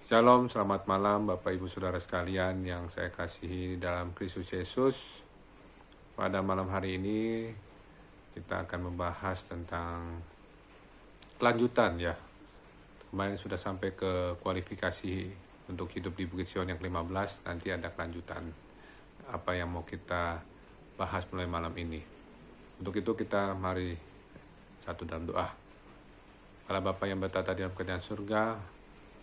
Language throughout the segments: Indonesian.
Shalom, selamat malam Bapak Ibu Saudara sekalian yang saya kasihi dalam Kristus Yesus. Pada malam hari ini kita akan membahas tentang kelanjutan ya. Kemarin sudah sampai ke kualifikasi untuk hidup di Bukit Sion yang ke-15, nanti ada kelanjutan apa yang mau kita bahas mulai malam ini. Untuk itu kita mari satu dalam doa. Allah Bapa yang bertata di dalam kerajaan surga,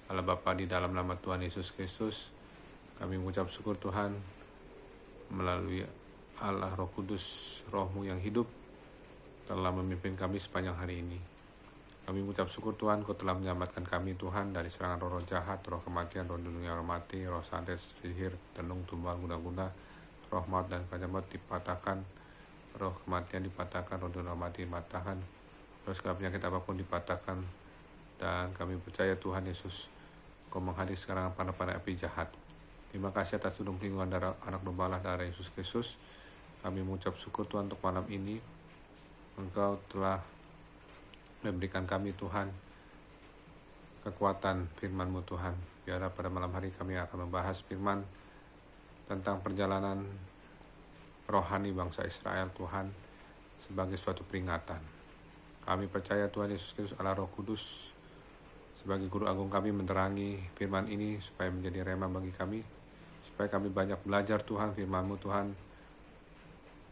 Allah Bapa, di dalam nama Tuhan Yesus Kristus, kami mengucap syukur Tuhan melalui Allah Roh Kudus, Roh-Mu yang hidup telah memimpin kami sepanjang hari ini. Kami mengucap syukur Tuhan, Kau telah menyelamatkan kami Tuhan dari serangan roh jahat, roh kematian, roh dunia roh mati, roh santet, sihir, tenung, tumbal, guna-guna, roh maut dan kacamata dipatahkan, roh kematian dipatahkan, roh dunia roh mati dipatahkan, roh segala penyakit apapun dipatahkan. Dan kami percaya Tuhan Yesus, Kau menghadir sekarang panah-panah api jahat. Terima kasih atas tudung pelindungan darah anak domba Allah, darah Yesus Kristus. Kami mengucap syukur Tuhan untuk malam ini. Engkau telah memberikan kami Tuhan kekuatan firman-Mu Tuhan. Biarlah pada malam hari kami akan membahas firman tentang perjalanan rohani bangsa Israel Tuhan sebagai suatu peringatan. Kami percaya Tuhan Yesus Kristus Allah Roh Kudus sebagai Guru Agung kami menerangi firman ini supaya menjadi rema bagi kami, supaya kami banyak belajar Tuhan firman-Mu Tuhan.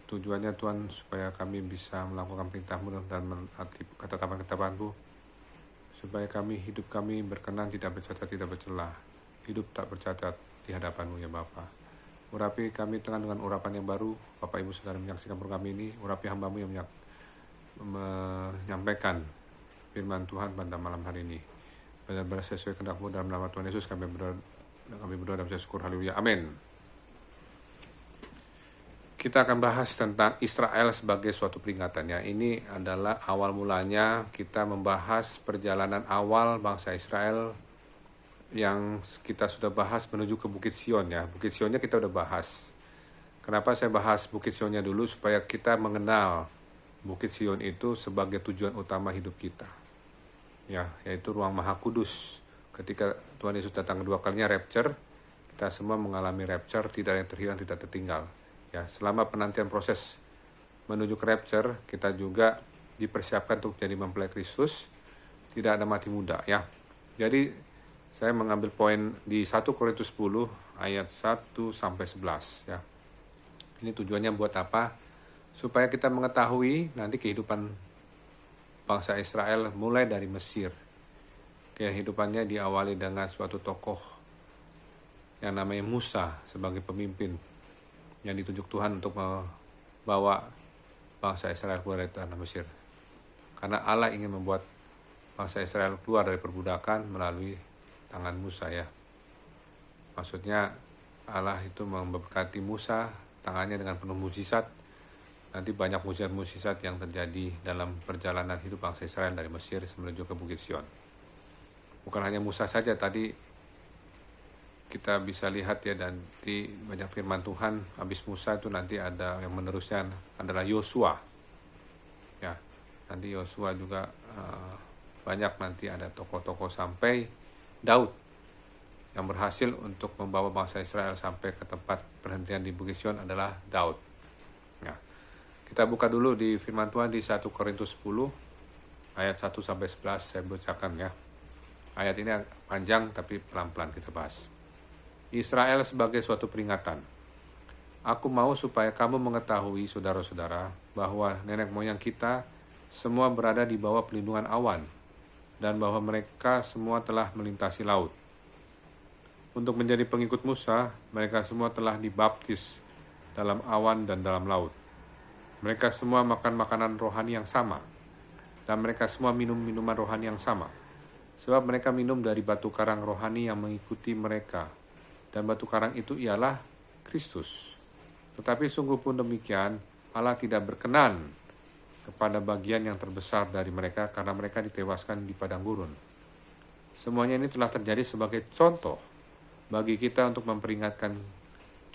Tujuannya Tuhan supaya kami bisa melakukan perintah-Mu dan menaati ketetapan-ketetapan-Mu, supaya hidup kami berkenan, tidak bercacat, tidak bercelah, hidup tak bercacat di hadapan-Mu ya Bapa. Urapi kami dengan urapan yang baru. Bapak Ibu Saudara menyaksikan program ini, urapi hamba-Mu yang menyampaikan firman Tuhan pada malam hari ini. Benar-benar sesuai kehendak-Mu, dalam nama Tuhan Yesus kami berdoa dan syukur. Haleluya, amin. Kita akan bahas tentang Israel sebagai suatu peringatan ya. Ini adalah awal mulanya kita membahas perjalanan awal bangsa Israel yang kita sudah bahas menuju ke Bukit Sion ya. Bukit Sionnya kita udah bahas. Kenapa saya bahas Bukit Sionnya dulu? Supaya kita mengenal Bukit Sion itu sebagai tujuan utama hidup kita. Ya, yaitu ruang Maha Kudus. Ketika Tuhan Yesus datang kedua kalinya rapture, kita semua mengalami rapture, tidak ada yang terhilang, tidak tertinggal. Ya, selama penantian proses menuju ke rapture, kita juga dipersiapkan untuk jadi mempelai Kristus, tidak ada mati muda ya. Jadi saya mengambil poin di 1 Korintus 10 ayat 1 sampai 11 ya. Ini tujuannya buat apa? Supaya kita mengetahui nanti kehidupan bangsa Israel mulai dari Mesir. Kehidupannya diawali dengan suatu tokoh yang namanya Musa sebagai pemimpin yang ditunjuk Tuhan untuk membawa bangsa Israel keluar dari tanah Mesir. Karena Allah ingin membuat bangsa Israel keluar dari perbudakan melalui tangan Musa ya. Maksudnya Allah itu memberkati Musa, tangannya dengan penuh mukjizat. Nanti banyak mukjizat-mukjizat yang terjadi dalam perjalanan hidup bangsa Israel dari Mesir menuju ke Bukit Sion. Bukan hanya Musa saja, tadi kita bisa lihat ya, dan di banyak firman Tuhan, habis Musa itu nanti ada yang menerusnya adalah Yosua. Ya, nanti Yosua juga banyak, nanti ada tokoh-tokoh sampai Daud yang berhasil untuk membawa bangsa Israel sampai ke tempat perhentian di Bukit Sion adalah Daud. Ya. Kita buka dulu di firman Tuhan di 1 Korintus 10 ayat 1 sampai 11 saya bacakan ya. Ayat ini panjang tapi pelan-pelan kita bahas. Israel sebagai suatu peringatan. Aku mau supaya kamu mengetahui saudara-saudara bahwa nenek moyang kita semua berada di bawah pelindungan awan dan bahwa mereka semua telah melintasi laut. Untuk menjadi pengikut Musa, mereka semua telah dibaptis dalam awan dan dalam laut. Mereka semua makan makanan rohani yang sama, dan mereka semua minum minuman rohani yang sama. Sebab mereka minum dari batu karang rohani yang mengikuti mereka, dan batu karang itu ialah Kristus. Tetapi sungguh pun demikian, Allah tidak berkenan kepada bagian yang terbesar dari mereka, karena mereka ditewaskan di padang gurun. Semuanya ini telah terjadi sebagai contoh bagi kita untuk memperingatkan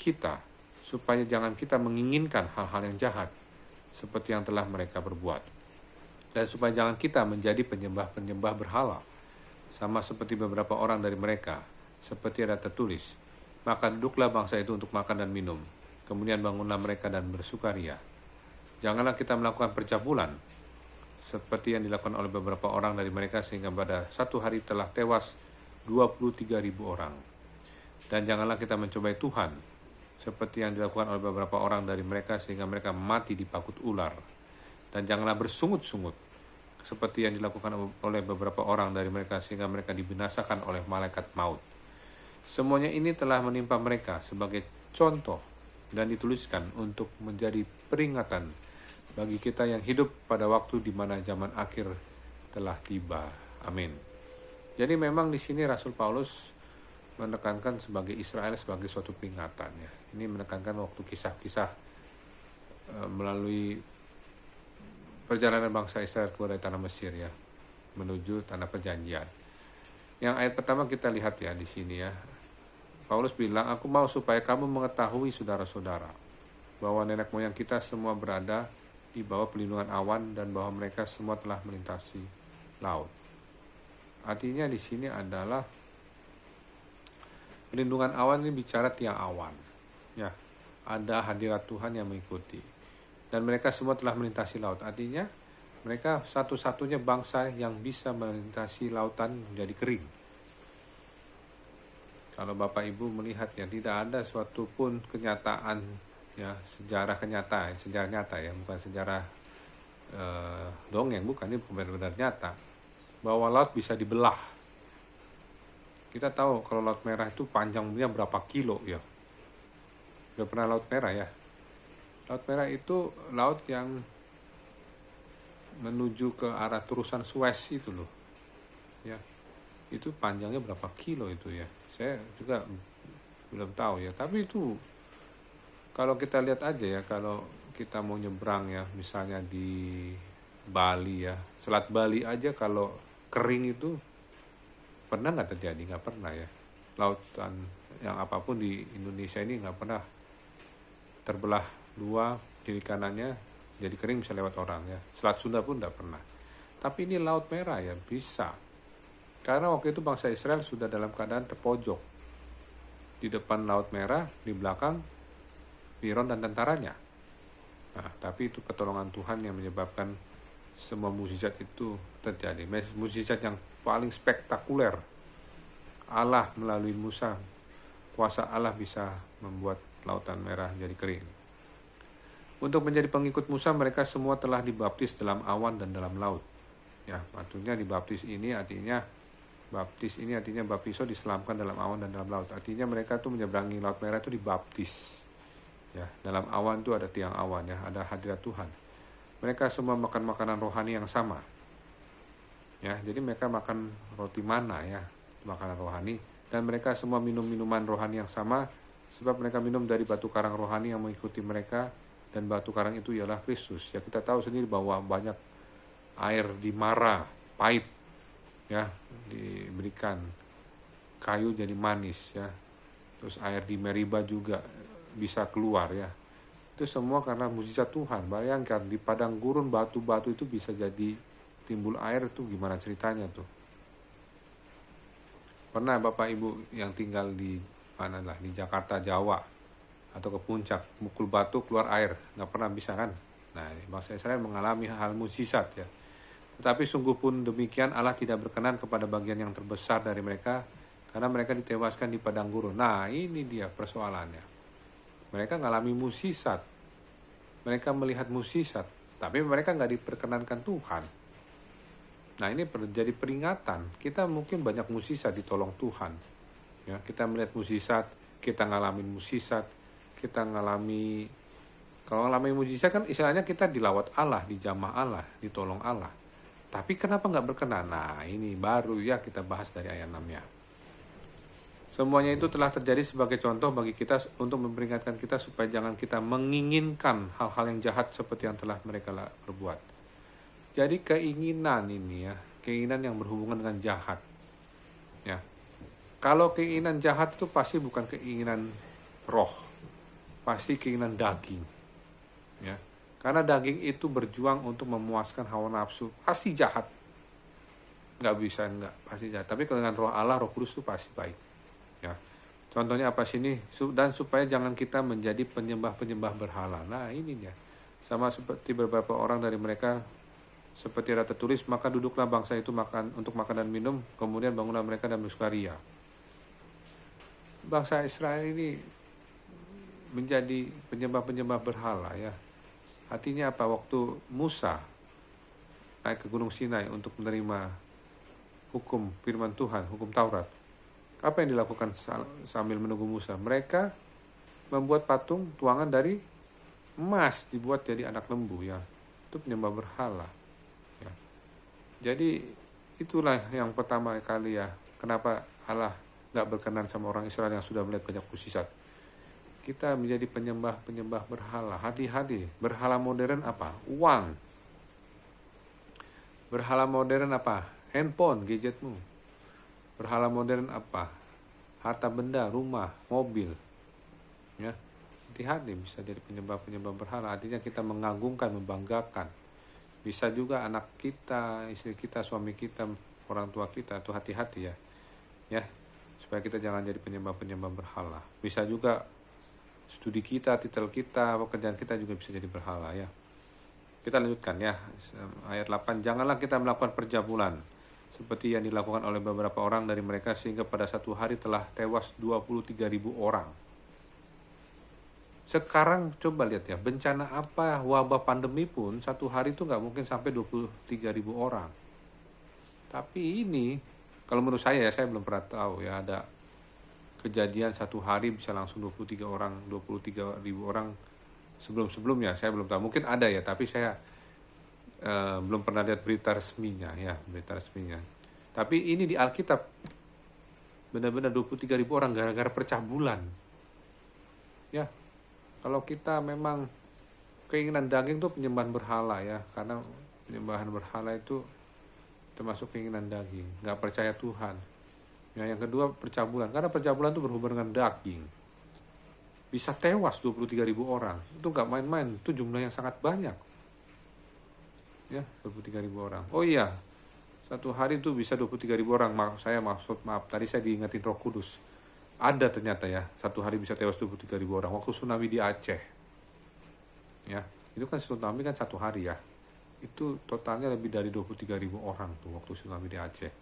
kita, supaya jangan kita menginginkan hal-hal yang jahat, seperti yang telah mereka berbuat. Dan supaya jangan kita menjadi penyembah-penyembah berhala, sama seperti beberapa orang dari mereka. seperti ada tertulis, maka duduklah bangsa itu untuk makan dan minum. Kemudian bangunlah mereka dan bersukaria. Janganlah kita melakukan percabulan, seperti yang dilakukan oleh beberapa orang dari mereka, sehingga pada satu hari telah tewas 23.000 orang. Dan janganlah kita mencobai Tuhan, seperti yang dilakukan oleh beberapa orang dari mereka, sehingga mereka mati dipakut ular. Dan janganlah bersungut-sungut, seperti yang dilakukan oleh beberapa orang dari mereka, sehingga mereka dibinasakan oleh malaikat maut. Semuanya ini telah menimpa mereka sebagai contoh dan dituliskan untuk menjadi peringatan bagi kita yang hidup pada waktu di mana zaman akhir telah tiba. Amin. Jadi memang di sini Rasul Paulus menekankan sebagai Israel sebagai suatu peringatan ya. Ini menekankan waktu kisah-kisah melalui perjalanan bangsa Israel keluar dari tanah Mesir ya, menuju tanah perjanjian. Yang ayat pertama kita lihat ya di sini ya. Paulus bilang, aku mau supaya kamu mengetahui saudara-saudara, bahwa nenek moyang kita semua berada di bawah pelindungan awan dan bahwa mereka semua telah melintasi laut. Artinya di sini adalah pelindungan awan ini bicara tiang awan. Ya, ada hadirat Tuhan yang mengikuti. Dan mereka semua telah melintasi laut. Artinya mereka satu-satunya bangsa yang bisa melintasi lautan menjadi kering. Kalau Bapak Ibu melihat ya, tidak ada suatu pun kenyataan ya, sejarah nyata ya, bukan sejarah dongeng, bukan, ini benar-benar nyata bahwa laut bisa dibelah. Kita tahu kalau Laut Merah itu panjangnya berapa kilo ya. Udah pernah Laut Merah ya? Laut Merah itu laut yang menuju ke arah terusan Suez itu loh. Ya. Itu panjangnya berapa kilo itu ya. Saya juga belum tahu ya, tapi itu kalau kita lihat aja ya, kalau kita mau nyebrang ya, misalnya di Bali ya, Selat Bali aja kalau kering itu pernah nggak terjadi? Nggak pernah ya. Lautan yang apapun di Indonesia ini nggak pernah terbelah dua, kiri kanannya jadi kering bisa lewat orang ya. Selat Sunda pun nggak pernah. Tapi ini Laut Merah ya bisa. Karena waktu itu bangsa Israel sudah dalam keadaan terpojok. Di depan Laut Merah, di belakang Firaun dan tentaranya. Nah, tapi itu pertolongan Tuhan yang menyebabkan semua mukjizat itu terjadi. Mukjizat yang paling spektakuler. Allah melalui Musa, kuasa Allah bisa membuat Lautan Merah jadi kering. Untuk menjadi pengikut Musa, mereka semua telah dibaptis dalam awan dan dalam laut. Ya, maksudnya dibaptis ini artinya baptiso diselamkan dalam awan dan dalam laut. Artinya mereka tuh menyeberangi Laut Merah itu dibaptis. Ya, dalam awan itu ada tiang awan ya, ada hadirat Tuhan. Mereka semua makan makanan rohani yang sama. Ya, jadi mereka makan roti mana ya, makanan rohani, dan mereka semua minum minuman rohani yang sama, sebab mereka minum dari batu karang rohani yang mengikuti mereka, dan batu karang itu ialah Kristus. Ya, kita tahu sendiri bahwa banyak air di Mara, pahit ya, diberikan kayu jadi manis ya. Terus air di Meriba juga bisa keluar ya. Itu semua karena mukjizat Tuhan. Bayangkan di padang gurun batu-batu itu bisa jadi timbul air, itu gimana ceritanya tuh? Pernah Bapak Ibu yang tinggal di mana lah, di Jakarta, Jawa atau ke puncak, mukul batu keluar air, nggak pernah bisa kan? Nah, bangsa Israel mengalami hal mukjizat ya. Tetapi sungguh pun demikian, Allah tidak berkenan kepada bagian yang terbesar dari mereka, karena mereka ditewaskan di padang gurun. Nah, ini dia persoalannya. Mereka mengalami mukjizat, mereka melihat mukjizat, tapi mereka nggak diperkenankan Tuhan. Nah, ini jadi peringatan. Kita mungkin banyak mukjizat ditolong Tuhan. Ya, kita melihat mukjizat, kita ngalamin mukjizat, kita ngalami, kalau ngalami mukjizat kan istilahnya kita dilawat Allah, dijamah Allah, ditolong Allah. Tapi kenapa nggak berkenan? Nah, ini baru ya kita bahas dari ayat 6-nya. Semuanya itu telah terjadi sebagai contoh bagi kita untuk memperingatkan kita supaya jangan kita menginginkan hal-hal yang jahat seperti yang telah mereka perbuat. Jadi keinginan ini ya, keinginan yang berhubungan dengan jahat. Ya. Kalau keinginan jahat itu pasti bukan keinginan roh, pasti keinginan daging. Ya. Karena daging itu berjuang untuk memuaskan hawa nafsu, pasti jahat. Pasti jahat. Tapi dengan roh Allah, Roh Kudus itu pasti baik. Ya, contohnya apa sih ini? Dan supaya jangan kita menjadi penyembah-penyembah berhala. Nah ini dia, sama seperti beberapa orang dari mereka, seperti ada tertulis, maka duduklah bangsa itu makan untuk makan dan minum, kemudian bangunlah mereka dan bersukaria. Bangsa Israel ini menjadi penyembah-penyembah berhala ya. Artinya apa? Waktu Musa naik ke Gunung Sinai untuk menerima hukum firman Tuhan, hukum Taurat, apa yang dilakukan sambil menunggu Musa? Mereka membuat patung tuangan dari emas, dibuat jadi anak lembu ya. Itu penyembah berhala ya. Jadi itulah yang pertama kali ya, kenapa Allah gak berkenan sama orang Israel yang sudah melihat banyak mukjizat. Kita menjadi penyembah-penyembah berhala. Hati-hati. Berhala modern apa? Uang. Berhala modern apa? Handphone, gadgetmu. Berhala modern apa? Harta benda, rumah, mobil. Ya, hati-hati bisa jadi penyembah-penyembah berhala. Artinya kita mengagungkan, membanggakan. Bisa juga anak kita, istri kita, suami kita, orang tua kita. Itu hati-hati ya. Ya, supaya kita jangan jadi penyembah-penyembah berhala. Bisa juga studi kita, titel kita, pekerjaan kita juga bisa jadi berhala ya. Kita lanjutkan ya, ayat 8. Janganlah kita melakukan perjamulan seperti yang dilakukan oleh beberapa orang dari mereka, sehingga pada satu hari telah tewas 23.000 orang. Sekarang coba lihat ya, bencana apa, wabah pandemi pun satu hari itu nggak mungkin sampai 23.000 orang. Tapi ini, kalau menurut saya ya, saya belum pernah tahu ya ada kejadian satu hari bisa langsung 23.000 orang sebelum-sebelumnya. Saya belum tahu, mungkin ada ya, tapi saya belum pernah lihat berita resminya ya, berita resminya. Tapi ini di Alkitab benar-benar 23.000 orang gara-gara pecah bulan ya. Kalau kita memang keinginan daging itu penyembahan berhala ya, karena penyembahan berhala itu termasuk keinginan daging, nggak percaya Tuhan ya. Yang kedua percabulan, karena percabulan itu berhubungan dengan daging. Bisa tewas 23.000 orang, itu nggak main-main, itu jumlah yang sangat banyak ya, 23.000 orang. Oh iya, satu hari itu bisa 23.000 orang. Maaf, tadi saya diingetin Roh Kudus. Ada ternyata ya, satu hari bisa tewas 23.000 orang. Waktu tsunami di Aceh ya, itu kan tsunami kan satu hari ya, itu totalnya lebih dari 23.000 orang tuh waktu tsunami di Aceh.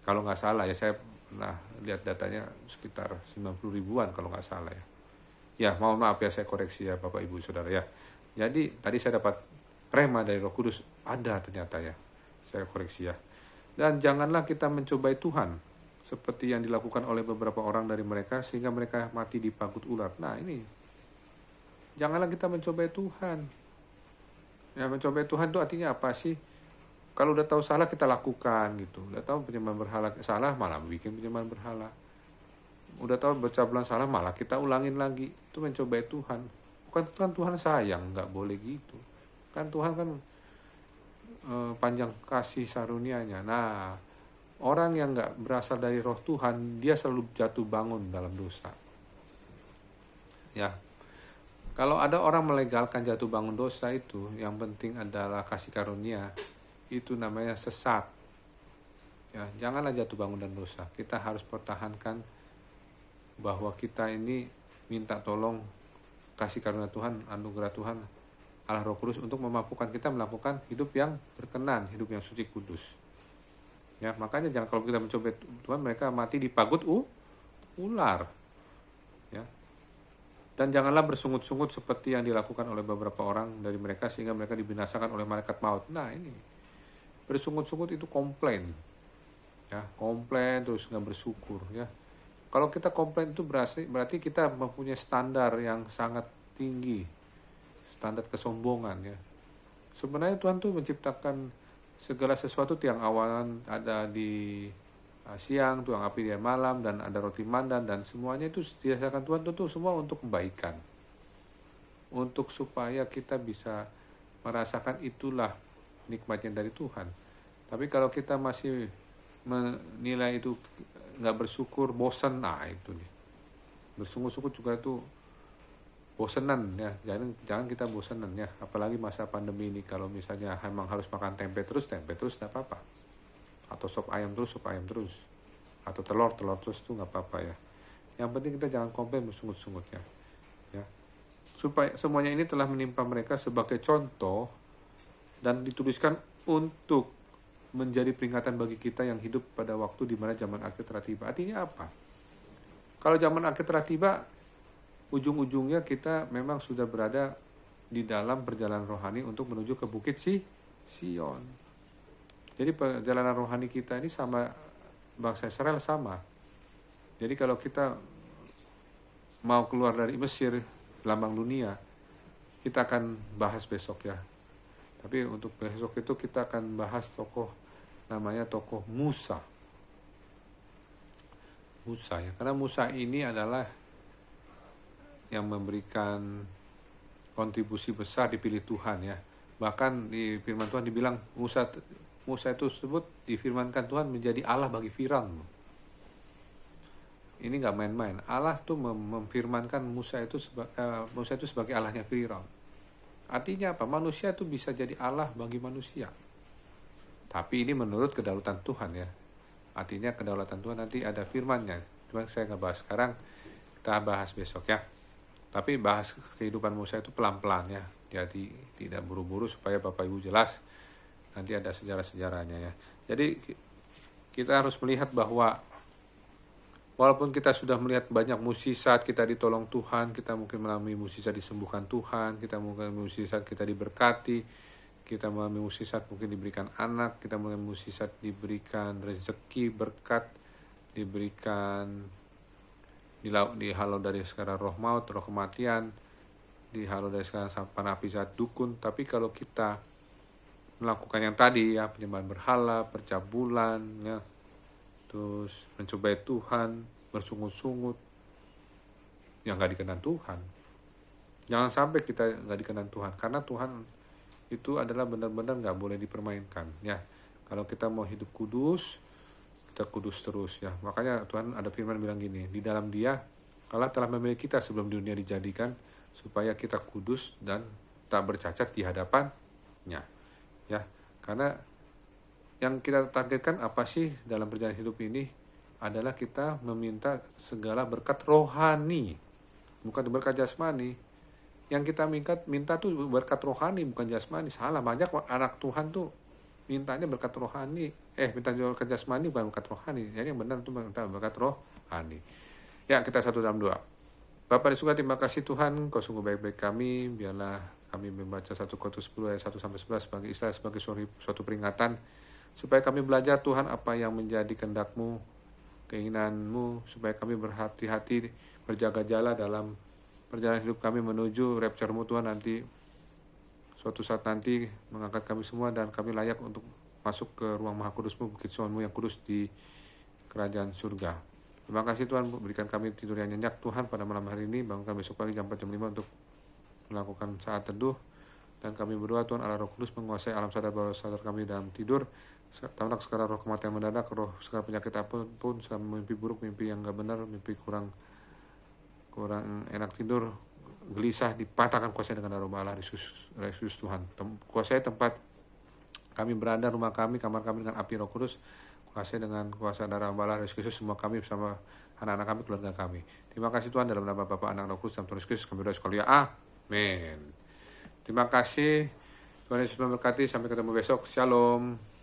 Kalau nggak salah ya, saya pernah lihat datanya sekitar 90 ribuan kalau nggak salah ya. Ya, mohon maaf ya, saya koreksi ya Bapak Ibu Saudara ya. Jadi tadi saya dapat rema dari Roh Kudus, ada ternyata ya. Saya koreksi ya. Dan janganlah kita mencobai Tuhan seperti yang dilakukan oleh beberapa orang dari mereka, sehingga mereka mati dipagut ular. Nah ini, janganlah kita mencobai Tuhan. Ya, mencobai Tuhan itu artinya apa sih? Kalau udah tahu salah kita lakukan gitu. Udah tahu penyembahan berhala salah, malah bikin penyembahan berhala. Udah tahu bercabulan salah, malah kita ulangin lagi. Itu mencobai Tuhan. Bukan Tuhan sayang, nggak boleh gitu. Kan Tuhan kan panjang kasih sarunianya. Nah, orang yang nggak berasal dari roh Tuhan, dia selalu jatuh bangun dalam dosa. Ya, kalau ada orang melegalkan jatuh bangun dosa itu, yang penting adalah kasih karunia, itu namanya sesat. Ya, janganlah jatuh bangun dan dosa. Kita harus pertahankan bahwa kita ini minta tolong kasih karunia Tuhan, anugerah Tuhan, Allah Roh Kudus untuk memampukan kita melakukan hidup yang berkenan, hidup yang suci kudus. Ya, makanya jangan kalau kita mencoba Tuhan, mereka mati dipagut ular. Ya. Dan janganlah bersungut-sungut seperti yang dilakukan oleh beberapa orang dari mereka, sehingga mereka dibinasakan oleh malaikat maut. Nah, ini bersungut-sungut itu komplain. Ya, komplain terus nggak bersyukur ya. Kalau kita komplain itu berarti kita mempunyai standar yang sangat tinggi, standar kesombongan ya. Sebenarnya Tuhan tuh menciptakan segala sesuatu, tiang awan ada di siang, tuang api di malam, dan ada roti mandan, dan semuanya itu dirasakan Tuhan itu semua untuk kebaikan, untuk supaya kita bisa merasakan itulah nikmatnya dari Tuhan. Tapi kalau kita masih menilai itu nggak bersyukur, bosan, nah itu nih, bersungut-sungut juga itu bosenan ya. Jangan kita bosenan ya, apalagi masa pandemi ini. Kalau misalnya emang harus makan tempe terus tidak apa-apa, atau sop ayam terus, atau telur terus tuh nggak apa-apa ya. Yang penting kita jangan komplain bersungut-sungut ya. Supaya semuanya ini telah menimpa mereka sebagai contoh dan dituliskan untuk menjadi peringatan bagi kita yang hidup pada waktu di mana zaman akhir telah tiba. Artinya apa? Kalau zaman akhir telah tiba, ujung-ujungnya kita memang sudah berada di dalam perjalanan rohani untuk menuju ke Bukit Sion. Jadi perjalanan rohani kita ini sama bangsa Israel sama. Jadi kalau kita mau keluar dari Mesir, lambang dunia, kita akan bahas besok ya. Tapi untuk besok itu kita akan bahas tokoh namanya tokoh Musa. Musa ya, karena Musa ini adalah yang memberikan kontribusi besar dipilih Tuhan ya. Bahkan di firman Tuhan dibilang Musa itu disebut difirmankan Tuhan menjadi Allah bagi Firaun. Ini nggak main-main. Allah tuh memfirmankan Musa itu sebagai Allahnya Firaun. Artinya apa? Manusia itu bisa jadi Allah bagi manusia. Tapi ini menurut kedaulatan Tuhan ya. Artinya kedaulatan Tuhan nanti ada firman-Nya. Cuma saya nggak bahas sekarang, kita bahas besok ya. Tapi bahas kehidupan Musa itu pelan-pelan ya. Jadi tidak buru-buru supaya Bapak Ibu jelas. Nanti ada sejarah-sejarahnya ya. Jadi kita harus melihat bahwa walaupun kita sudah melihat banyak mukjizat, kita ditolong Tuhan, kita mungkin mengalami mukjizat disembuhkan Tuhan, kita mungkin mukjizat kita diberkati, kita mengalami mukjizat mungkin diberikan anak, kita mengalami mukjizat diberikan rezeki, berkat, diberikan dihalau dari sekarang roh maut, roh kematian, dihalau dari sekarang panapi zat dukun. Tapi kalau kita melakukan yang tadi ya, penyembahan berhala, percabulan ya, terus mencobai Tuhan, bersungut-sungut, yang gak dikenan Tuhan. Jangan sampai kita gak dikenan Tuhan, karena Tuhan itu adalah benar-benar gak boleh dipermainkan ya. Kalau kita mau hidup kudus, kita kudus terus ya. Makanya Tuhan ada firman bilang gini, di dalam Dia Allah telah memilih kita sebelum dunia dijadikan, supaya kita kudus dan tak bercacat di hadapan-Nya ya. Karena yang kita targetkan apa sih dalam perjalanan hidup ini adalah kita meminta segala berkat rohani, bukan berkat jasmani. Yang kita minta tuh berkat rohani, bukan jasmani. Salah, banyak anak Tuhan tuh mintanya berkat rohani, minta berkat jasmani bukan berkat rohani. Jadi yang benar tuh minta berkat rohani. Ya, kita satu dalam doa. Bapa di surga, terima kasih Tuhan, Kau sungguh baik-baik kami. Biarlah kami membaca 1 Korintus 10 ayat 1-11 sebagai istilah, sebagai suatu peringatan, supaya kami belajar Tuhan apa yang menjadi kehendak-Mu, keinginan-Mu, supaya kami berhati-hati, berjaga-jaga dalam perjalanan hidup kami menuju rapture-Mu Tuhan nanti. Suatu saat nanti mengangkat kami semua dan kami layak untuk masuk ke ruang maha kudus-Mu, Bukit Sion-Mu yang kudus di kerajaan surga. Terima kasih Tuhan, berikan kami tidur yang nyenyak Tuhan pada malam hari ini. Bangunkan besok pagi jam 4 jam 5 untuk melakukan saat teduh. Dan kami berdoa Tuhan Allah Roh Kudus menguasai alam sadar bawah sadar kami dalam tidur. Tolak segala roh kematian mendadak, roh segala penyakit apapun, segala mimpi buruk, mimpi yang gak benar, mimpi kurang enak tidur, gelisah, dipatahkan kuasai dengan aroma Allah Yesus Tuhan. Kuasai tempat kami berada, rumah kami, kamar kami dengan api Roh Kudus. Kuasai dengan kuasa darah Allah Yesus, semua kami bersama anak-anak kami, keluarga kami. Terima kasih Tuhan, dalam nama Bapa, Anak, Roh Kudus, dalam Tuhan Yesus kami berdoa sekali ya. Amin. Terima kasih. Tuhan Yesus memberkati. Sampai ketemu besok. Shalom.